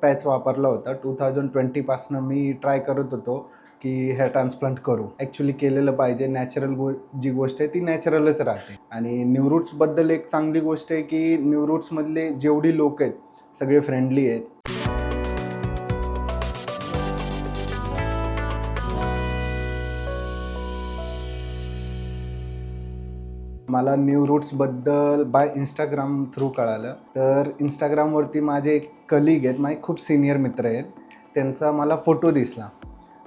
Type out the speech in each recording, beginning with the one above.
Patch वापरला होता. 2020 पासनं मी ट्राय करत होतो, की हेअर ट्रान्सप्लांट करू. ॲक्चुअली केलेलं पाहिजे. नॅचरल जी गोष्ट आहे ती नॅचरलच राहते. आणि न्यूरूट्सबद्दल एक चांगली गोष्ट आहे, की न्यूरूट्समधले जेवढी लोक आहेत, सगळे फ्रेंडली आहेत. मला न्यूरूट्सबद्दल बाय Instagram थ्रू कळालं. तर Instagramवरती माझे एक कलीग आहेत, माझे खूप सीनियर मित्र आहेत. त्यांचा मला फोटो दिसला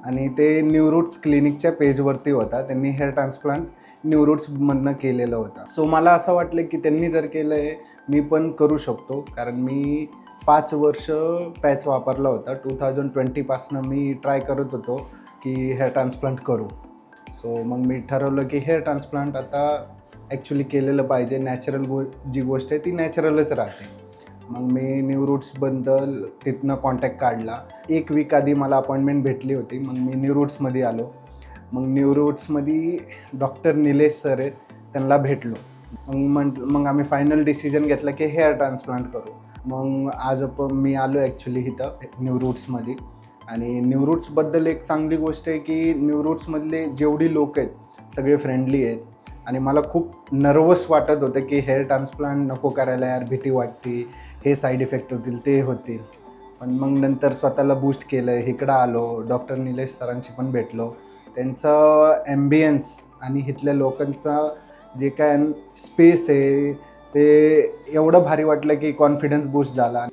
आणि ते न्यूरूट्स क्लिनिकच्या पेजवरती होता. त्यांनी हेअर ट्रान्सप्लांट न्यूरूट्समधनं केलेलं होतं. सो मला असं वाटलं, की त्यांनी जर केलं आहे, मी पण करू शकतो. कारण मी 5 वर्ष पॅच वापरला होता. 2020 पासनं मी ट्राय करत होतो, की हेअर ट्रान्सप्लांट करू. सो मग मी ठरवलं, की हेअर ट्रान्सप्लांट आता ॲक्चुअली केलेलं पाहिजे. नॅचरल जी गोष्ट आहे ती नॅचरलच राहते. मग मी न्यूरूट्सबद्दल तिथनं कॉन्टॅक्ट काढला. 1 वीक आधी मला अपॉइंटमेंट भेटली होती. मग मी न्यूरूट्समध्ये आलो. मग न्यूरूट्समध्ये डॉक्टर निलेश सर आहेत, त्यांना भेटलो. मग आम्ही फायनल डिसिजन घेतलं, की हेअर ट्रान्सप्लांट करू. मग आज मी आलो ॲक्च्युली इथं न्यूरूट्समध्ये. आणि न्यूरूट्सबद्दल एक चांगली गोष्ट आहे, की न्यूरूट्समधले जेवढी लोक आहेत, सगळे फ्रेंडली आहेत. आणि मला खूप नर्वस वाटत होतं, की हेअर ट्रान्सप्लांट नको करायला यार, भीती वाटते, हे साईड इफेक्ट होतील, ते होतील. पण मग नंतर स्वतःला बूस्ट केलं, इकडं आलो, डॉक्टर निलेश सरांशी पण भेटलो. त्यांचं ॲम्बियन्स आणि इथल्या लोकांचा जे काय स्पेस आहे, ते एवढं भारी वाटलं, की कॉन्फिडन्स बूस्ट झाला.